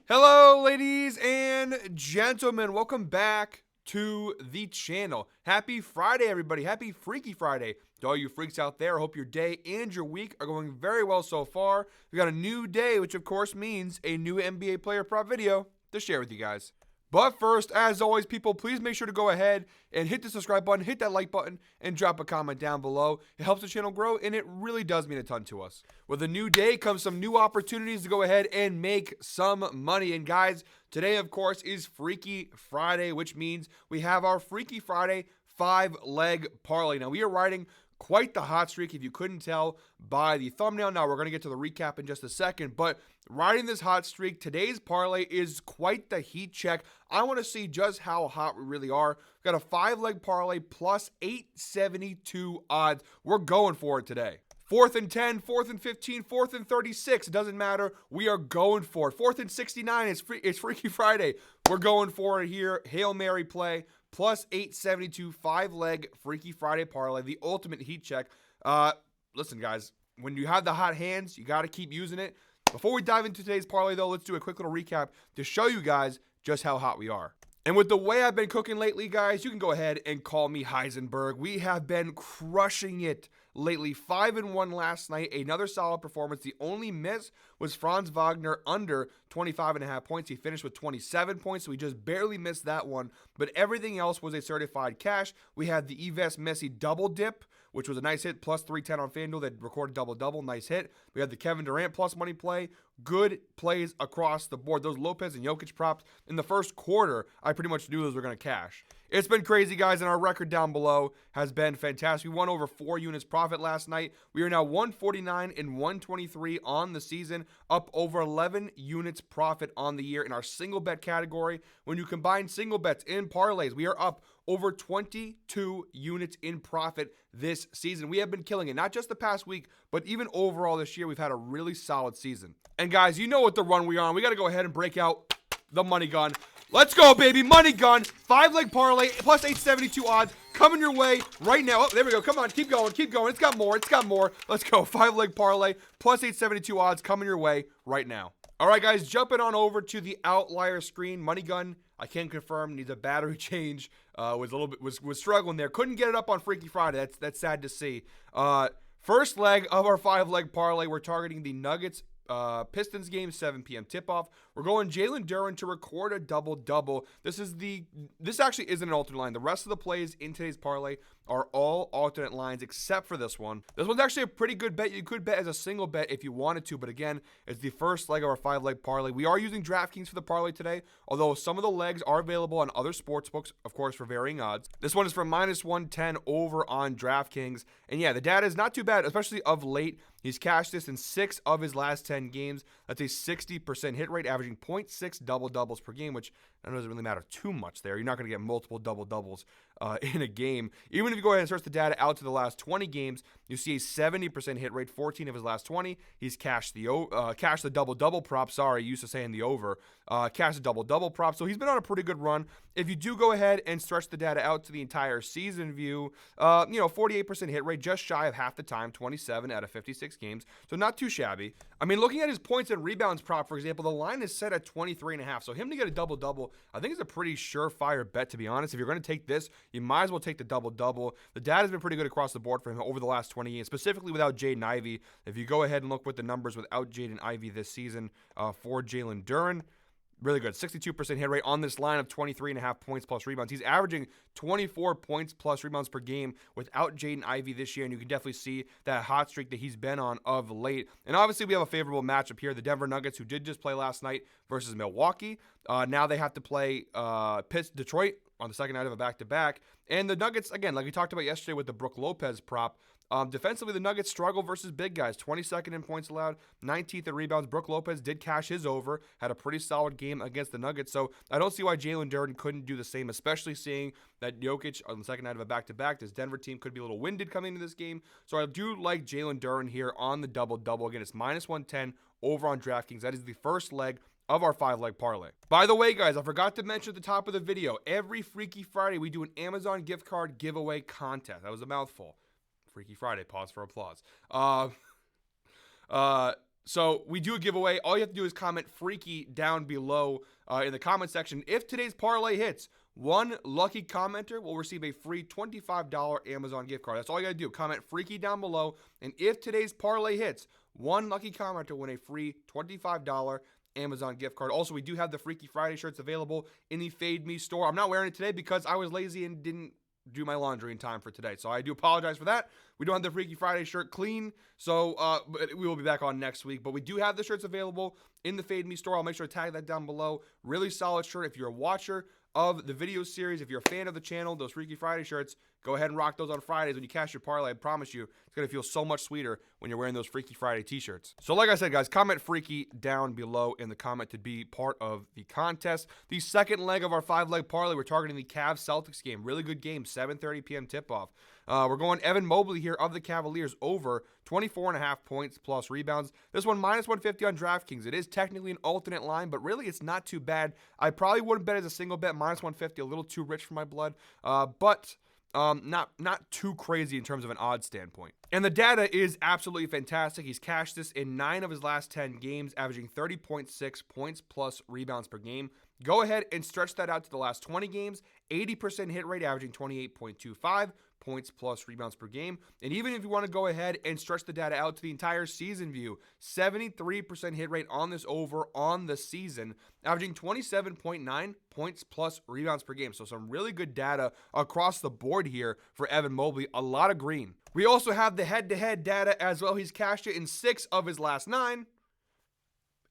Hello, ladies and gentlemen. Welcome back to the channel. Happy Friday, everybody. Happy Freaky Friday to all you freaks out there. I hope your day and your week are going very well so far. We got a new day, which of course means a new NBA player prop video to share with you guys. But first, as always, people, please make sure to go ahead and hit the subscribe button, hit that like button, and drop a comment down below. It helps the channel grow, and it really does mean a ton to us. With a new day comes some new opportunities to go ahead and make some money. And guys, today, of course, is Freaky Friday, which means we have our Freaky Friday 5-leg parlay. Now, we are riding quite the hot streak, if you couldn't tell by the thumbnail. Now, we're going to get to the recap in just a second, but riding this hot streak, today's parlay is quite the heat check. I want to see just how hot we really are. We've got a 5-leg parlay plus 872 odds. We're going for it today. 4th and 10, 4th and 15, 4th and 36. It doesn't matter. We are going for it. 4th and 69. It's Freaky Friday. We're going for it here. Hail Mary play. Plus 872 5-leg Freaky Friday parlay, the ultimate heat check. Listen, guys, when you have the hot hands, you got to keep using it. Before we dive into today's parlay, though, let's do a quick little recap to show you guys just how hot we are. And with the way I've been cooking lately, guys, you can go ahead and call me Heisenberg. We have been crushing it lately. 5-1 last night, another solid performance. The only miss was Franz Wagner under 25.5 points. He finished with 27 points, so we just barely missed that one. But everything else was a certified cash. We had the Yves Messi double dip, which was a nice hit, plus 310 on FanDuel that recorded double-double, nice hit. We had the Kevin Durant plus money play. Good plays across the board. Those Lopez and Jokic props in the first quarter, I pretty much knew those were going to cash. It's been crazy, guys, and our record down below has been fantastic. We won over 4 units profit last night. We are now 149 and 123 on the season, up over 11 units profit on the year in our single bet category. When you combine single bets and parlays, we are up over 22 units in profit this season. We have been killing it, not just the past week, but even overall this year, we've had a really solid season. And guys, you know what the run we're on. We got to go ahead and break out the money gun. Let's go, baby. Money gun. 5-leg parlay plus 872 odds coming your way right now. Oh, there we go. Come on. Keep going. Keep going. It's got more. It's got more. Let's go. 5-leg parlay plus 872 odds coming your way right now. All right, guys, jumping on over to the outlier screen. Money gun, I can confirm, needs a battery change. Was struggling there. Couldn't get it up on Freaky Friday. That's sad to see. First leg of our 5-leg parlay, we're targeting the Nuggets Pistons game, 7 p.m. tip-off. We're going Jalen Duren to record a double-double. This actually isn't an alternate line. The rest of the plays in today's parlay are all alternate lines except for this one. This one's actually a pretty good bet. You could bet as a single bet if you wanted to, but again, it's the first leg of our 5-leg parlay. We are using DraftKings for the parlay today, although some of the legs are available on other sportsbooks, of course, for varying odds. This one is for -110 over on DraftKings. And yeah, the data is not too bad, especially of late. He's cashed this in 6 of his last 10 games. That's a 60% hit rate, averaging 0.6 double-doubles per game, which I know doesn't really matter too much there. You're not going to get multiple double-doubles in a game. Even if you go ahead and search the data out to the last 20 games, you see a 70% hit rate, 14 of his last 20. He's cashed the double-double prop. Sorry, used to saying the over. Cashed the double-double prop. So he's been on a pretty good run. If you do go ahead and stretch the data out to the entire season view, 48% hit rate, just shy of half the time, 27 out of 56 games. So not too shabby. I mean, looking at his points and rebounds prop, for example, the line is set at 23.5. So him to get a double-double, I think is a pretty surefire bet, to be honest. If you're going to take this, you might as well take the double-double. The data's been pretty good across the board for him over the last 20 games, specifically without Jaden Ivey. If you go ahead and look with the numbers without Jaden Ivey this season for Jalen Duren, really good. 62% hit rate on this line of 23.5 points plus rebounds. He's averaging 24 points plus rebounds per game without Jaden Ivey this year, and you can definitely see that hot streak that he's been on of late. And obviously, we have a favorable matchup here. The Denver Nuggets, who did just play last night versus Milwaukee. Now they have to play Detroit on the second night of a back-to-back. And the Nuggets, again, like we talked about yesterday with the Brook Lopez prop, defensively, the Nuggets struggle versus big guys. 22nd in points allowed, 19th in rebounds. Brook Lopez did cash his over, had a pretty solid game against the Nuggets. So I don't see why Jalen Duren couldn't do the same, especially seeing that Jokic on the second night of a back-to-back. This Denver team could be a little winded coming into this game. So I do like Jalen Duren here on the double-double. Again, it's -110 over on DraftKings. That is the first leg of our 5-leg parlay. By the way, guys, I forgot to mention at the top of the video, every Freaky Friday, we do an Amazon gift card giveaway contest. That was a mouthful. Freaky Friday, pause for applause. So we do a giveaway. All you have to do is comment freaky down below in the comment section. If today's parlay hits, one lucky commenter will receive a free $25 Amazon gift card. That's all you got to do. Comment freaky down below. And if today's parlay hits, one lucky commenter will win a free $25 Amazon gift card. Also, we do have the Freaky Friday shirts available in the Fade Me store. I'm not wearing it today because I was lazy and didn't do my laundry in time for today. So I do apologize for that. We don't have the Freaky Friday shirt clean, so but we will be back on next week. But we do have the shirts available in the Fade Me store. I'll make sure to tag that down below. Really solid shirt. If you're a watcher of the video series, if you're a fan of the channel, those Freaky Friday shirts, go ahead and rock those on Fridays when you cash your parlay. I promise you, it's going to feel so much sweeter when you're wearing those Freaky Friday t-shirts. So like I said, guys, comment freaky down below in the comment to be part of the contest. The second leg of our 5-leg parlay, we're targeting the Cavs-Celtics game. Really good game, 7:30 p.m. tip-off. We're going Evan Mobley here of the Cavaliers over 24.5 points plus rebounds. This one minus 150 on DraftKings. It is technically an alternate line, but really it's not too bad. I probably wouldn't bet as a single bet. Minus 150, a little too rich for my blood, but not too crazy in terms of an odds standpoint. And the data is absolutely fantastic. He's cashed this in 9 of his last 10 games, averaging 30.6 points plus rebounds per game. Go ahead and stretch that out to the last 20 games. 80% hit rate, averaging 28.25 points plus rebounds per game. And even if you want to go ahead and stretch the data out to the entire season view, 73% hit rate on this over on the season, averaging 27.9 points plus rebounds per game. So some really good data across the board here for Evan Mobley. A lot of green. We also have the head-to-head data as well. He's cashed it in 6 of his last 9.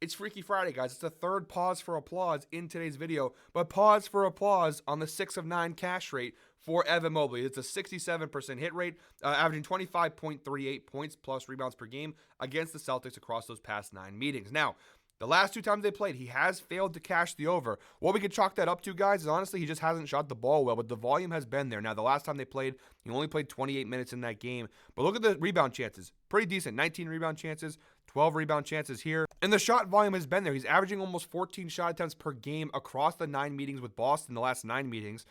It's Freaky Friday, guys. It's the third pause for applause in today's video, but pause for applause on the 6 of 9 cash rate for Evan Mobley. It's a 67% hit rate, averaging 25.38 points plus rebounds per game against the Celtics across those past 9 meetings. Now, the last 2 times they played, he has failed to cash the over. What we could chalk that up to, guys, is honestly he just hasn't shot the ball well, but the volume has been there. Now, the last time they played, he only played 28 minutes in that game. But look at the rebound chances. Pretty decent. 19 rebound chances, 12 rebound chances here. And the shot volume has been there. He's averaging almost 14 shot attempts per game across the 9 meetings with Boston, the last 9 meetings.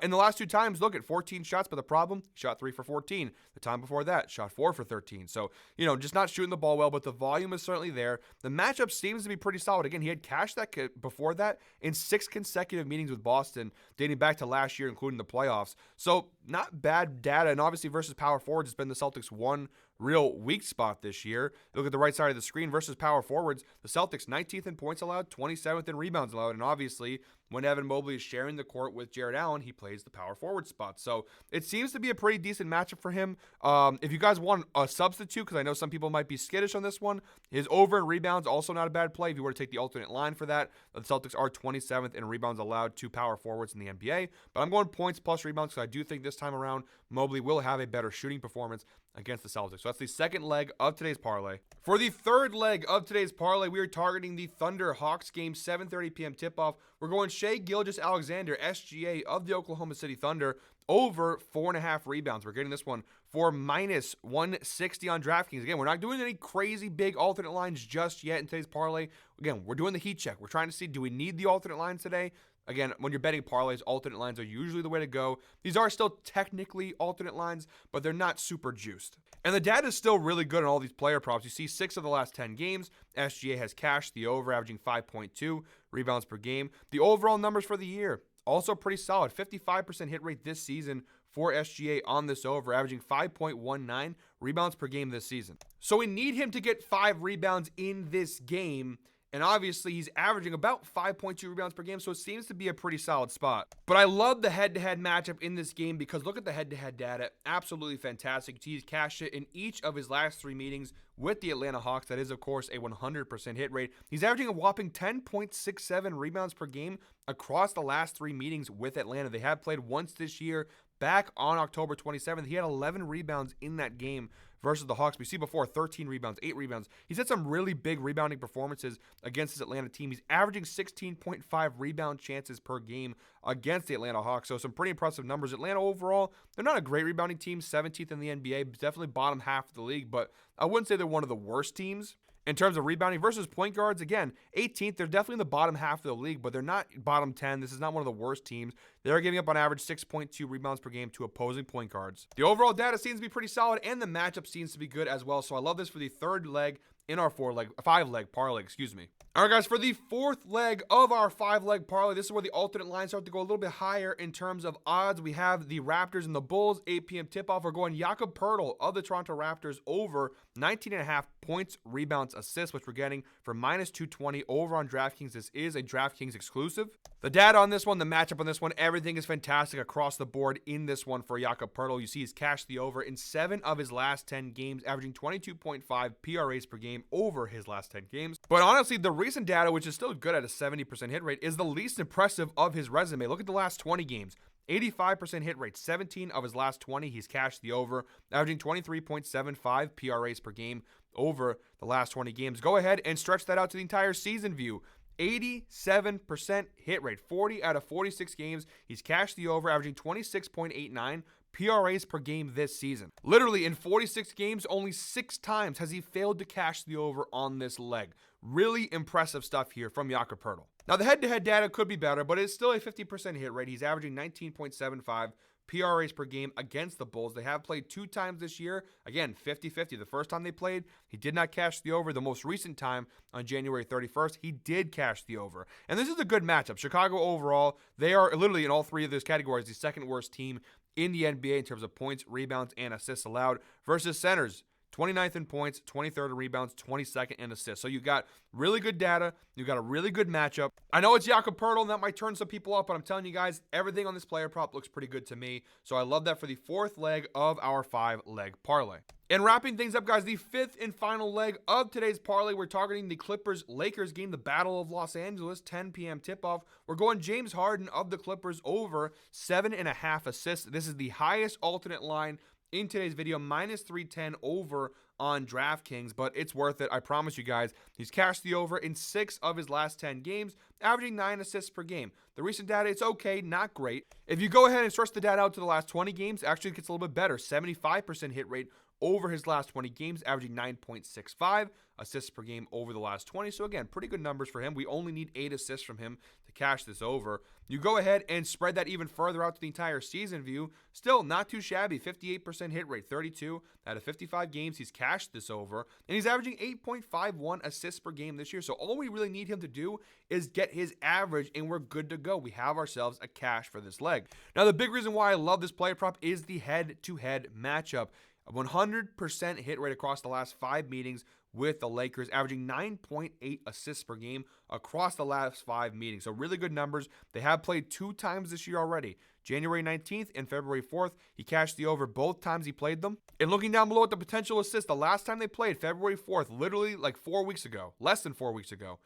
In the last 2 times, look at 14 shots, but the problem, he shot 3 for 14. The time before that, shot 4 for 13. So, just not shooting the ball well, but the volume is certainly there. The matchup seems to be pretty solid. Again, he had cashed that before that in 6 consecutive meetings with Boston, dating back to last year, including the playoffs. So, not bad data. And obviously, versus power forwards, it's been the Celtics' one real weak spot this year. Look at the right side of the screen versus power forwards. The Celtics 19th in points allowed, 27th in rebounds allowed. And obviously, when Evan Mobley is sharing the court with Jared Allen, he plays the power forward spot. So it seems to be a pretty decent matchup for him. If you guys want a substitute, because I know some people might be skittish on this one, his over in rebounds, also not a bad play if you were to take the alternate line for that. The Celtics are 27th in rebounds allowed to power forwards in the NBA. But I'm going points plus rebounds because I do think this time around, Mobley will have a better shooting performance against the Celtics. So that's the second leg of today's parlay. For the third leg of today's parlay, we are targeting the Thunder-Hawks game, 7:30 p.m. tip-off. We're going Shai Gilgeous-Alexander, SGA of the Oklahoma City Thunder, over 4.5 rebounds. We're getting this one for minus 160 on DraftKings. Again, we're not doing any crazy big alternate lines just yet in today's parlay. Again, we're doing the heat check. We're trying to see, do we need the alternate lines today? Again, when you're betting parlays, alternate lines are usually the way to go. These are still technically alternate lines, but they're not super juiced. And the data is still really good on all these player props. You see 6 of the last 10 games, SGA has cashed the over, averaging 5.2 rebounds per game. The overall numbers for the year, also pretty solid. 55% hit rate this season for SGA on this over, averaging 5.19 rebounds per game this season. So we need him to get 5 rebounds in this game. And obviously, he's averaging about 5.2 rebounds per game, so it seems to be a pretty solid spot. But I love the head-to-head matchup in this game because look at the head-to-head data. Absolutely fantastic. He's cashed it in each of his last 3 meetings with the Atlanta Hawks. That is, of course, a 100% hit rate. He's averaging a whopping 10.67 rebounds per game across the last 3 meetings with Atlanta. They have played once this year. Back on October 27th, he had 11 rebounds in that game versus the Hawks. We see before 13 rebounds, 8 rebounds. He's had some really big rebounding performances against his Atlanta team. He's averaging 16.5 rebound chances per game against the Atlanta Hawks. So some pretty impressive numbers. Atlanta overall, they're not a great rebounding team, 17th in the NBA, definitely bottom half of the league, but I wouldn't say they're one of the worst teams. In terms of rebounding versus point guards, again, 18th, they're definitely in the bottom half of the league, but they're not bottom 10. This is not one of the worst teams. They're giving up on average 6.2 rebounds per game to opposing point guards. The overall data seems to be pretty solid, and the matchup seems to be good as well. So I love this for the third leg in our 5-leg parlay, excuse me. All right, guys, for the fourth leg of our 5-leg parlay, this is where the alternate lines start to go a little bit higher in terms of odds. We have the Raptors and the Bulls, 8 p.m. tip-off. We're going Jakob Poeltl of the Toronto Raptors over 19.5 points, rebounds, assists, which we're getting for -220 over on DraftKings. This is a DraftKings exclusive. The data on this one, the matchup on this one, everything is fantastic across the board in this one for Jakob Poeltl. You see he's cashed the over in 7 of his last 10 games, averaging 22.5 PRAs per game over his last 10 games. But honestly, the recent data, which is still good at a 70% hit rate, is the least impressive of his resume. Look at the last 20 games. 85% hit rate, 17 of his last 20, he's cashed the over, averaging 23.75 PRAs per game over the last 20 games. Go ahead and stretch that out to the entire season view. 87% hit rate, 40 out of 46 games, he's cashed the over, averaging 26.89 PRAs per game this season. Literally, in 46 games, only 6 times has he failed to cash the over on this leg. Really impressive stuff here from Jakob Poeltl. Now, the head-to-head data could be better, but it's still a 50% hit rate. He's averaging 19.75 PRAs per game against the Bulls. They have played 2 times this year. Again, 50-50. The first time they played, he did not cash the over. The most recent time, on January 31st, he did cash the over. And this is a good matchup. Chicago overall, they are literally in all 3 of those categories the second worst team in the NBA in terms of points, rebounds, and assists allowed versus centers. 29th in points, 23rd in rebounds, 22nd in assists. So you got really good data. You got a really good matchup. I know it's Jakob Poeltl, and that might turn some people off, but I'm telling you guys, everything on this player prop looks pretty good to me. So I love that for the 4th leg of our 5-leg parlay. And wrapping things up, guys, the 5th and final leg of today's parlay, we're targeting the Clippers-Lakers game, the Battle of Los Angeles, 10 p.m. tip-off. We're going James Harden of the Clippers over 7.5 assists. This is the highest alternate line in today's video, -310 over on DraftKings, but it's worth it. I promise you guys. He's cashed the over in 6 of his last 10 games, averaging 9 assists per game. The recent data, it's okay, not great. If you go ahead and stretch the data out to the last 20 games, actually it gets a little bit better. 75% hit rate over his last 20 games, averaging 9.65 assists per game over the last 20. So again, pretty good numbers for him. We only need 8 assists from him to cash this over. You go ahead and spread that even further out to the entire season view. Still not too shabby. 58% hit rate, 32 out of 55 games. He's cashed this over, and he's averaging 8.51 assists per game this year. So all we really need him to do is get his average, and we're good to go. We have ourselves a cash for this leg. Now, the big reason why I love this player prop is the head-to-head matchup. A 100% hit rate across the last 5 meetings with the Lakers, averaging 9.8 assists per game across the last 5 meetings. So really good numbers. They have played 2 times this year already. January 19th and February 4th, he cashed the over both times he played them. And looking down below at the potential assists, the last time they played, February 4th, literally like 4 weeks ago, less than 4 weeks ago,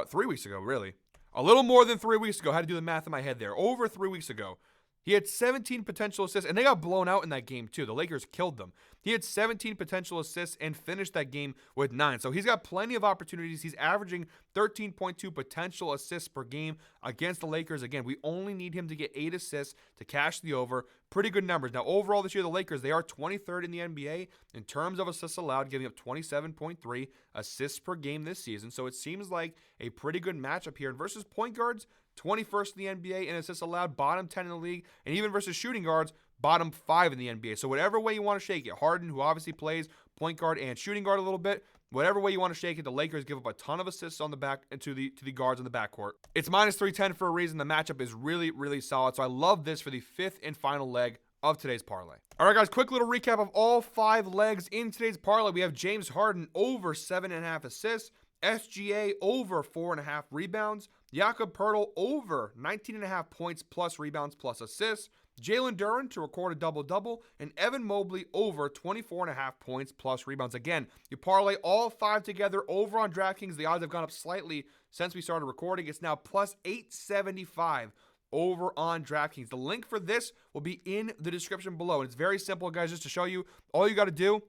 3 weeks ago, really. A little more than 3 weeks ago. I had to do the math in my head there. Over 3 weeks ago. He had 17 potential assists, and they got blown out in that game too. The Lakers killed them. He had 17 potential assists and finished that game with 9. So he's got plenty of opportunities. He's averaging 13.2 potential assists per game against the Lakers. Again, we only need him to get 8 assists to cash the over. Pretty good numbers. Now, overall this year, the Lakers, they are 23rd in the NBA in terms of assists allowed, giving up 27.3 assists per game this season. So it seems like a pretty good matchup here. And versus point guards, 21st in the NBA in assists allowed, bottom 10 in the league, and even versus shooting guards, bottom 5 in the NBA. So whatever way you want to shake it, Harden, who obviously plays point guard and shooting guard a little bit, whatever way you want to shake it, the Lakers give up a ton of assists on the back and to the guards in the backcourt. It's -310 for a reason. The matchup is really, really solid. So I love this for the 5th and final leg of today's parlay. All right, guys, quick little recap of all 5 legs in today's parlay. We have James Harden over 7.5 assists, SGA over 4.5 rebounds, Jakob Poeltl over 19.5 points plus rebounds plus assists, Jalen Duren to record a double-double, and Evan Mobley over 24.5 points plus rebounds. Again, you parlay all 5 together over on DraftKings. The odds have gone up slightly since we started recording. It's now plus 875 over on DraftKings. The link for this will be in the description below. And it's very simple, guys, just to show you. All you got to do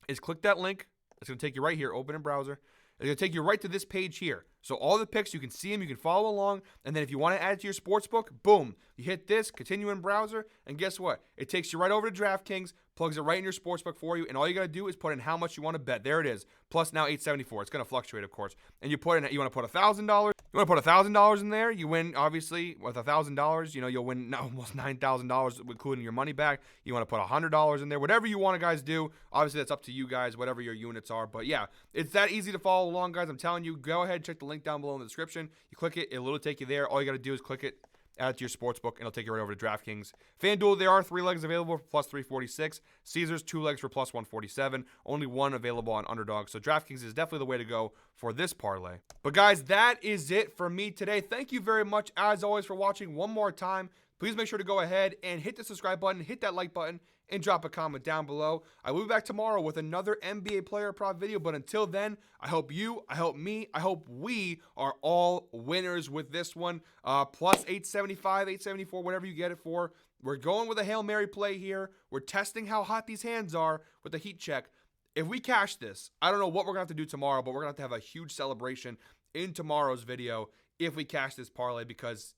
is click that link. It's going to take you right here. Open in browser. It's going to take you right to this page here. So all the picks, you can see them, you can follow along, and then if you want to add it to your sportsbook, boom, you hit this, continue in browser, and guess what? It takes you right over to DraftKings, plugs it right in your sportsbook for you, and all you got to do is put in how much you want to bet. There it is. Plus now 874. It's going to fluctuate, of course. And you put in, you want to put $1,000. You want to put $1,000 in there. You win, obviously, with $1,000. You'll win almost $9,000, including your money back. You want to put $100 in there. Whatever you want to, guys, do. Obviously, that's up to you guys, whatever your units are. But yeah, it's that easy to follow along, guys. I'm telling you, go ahead, check the link down below in the description. You click it, it'll take you there. All you got to do is click it, add it to your sportsbook, and it'll take you right over to DraftKings. FanDuel, there are 3 legs available for plus 346. Caesars, 2 legs for plus 147. Only 1 available on Underdog. So DraftKings is definitely the way to go for this parlay. But guys, that is it for me today. Thank you very much, as always, for watching one more time. Please make sure to go ahead and hit the subscribe button, hit that like button, and drop a comment down below. I will be back tomorrow with another NBA player prop video, but until then, I hope you, I hope me, I hope we are all winners with this one. Plus 875, 874, whatever you get it for. We're going with a Hail Mary play here. We're testing how hot these hands are with the heat check. If we cash this, I don't know what we're going to have to do tomorrow, but we're going to have a huge celebration in tomorrow's video if we cash this parlay, because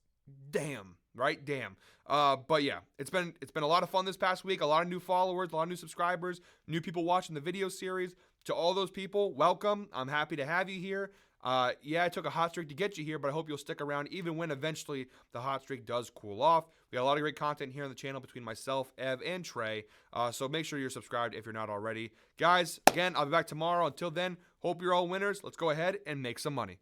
damn, right? Damn. But yeah, it's been a lot of fun this past week. A lot of new followers, a lot of new subscribers, new people watching the video series. To all those people, welcome. I'm happy to have you here. Yeah, I took a hot streak to get you here, but I hope you'll stick around even when eventually the hot streak does cool off. We got a lot of great content here on the channel between myself, Ev, and Trey. So make sure you're subscribed if you're not already. Guys, again, I'll be back tomorrow. Until then, hope you're all winners. Let's go ahead and make some money.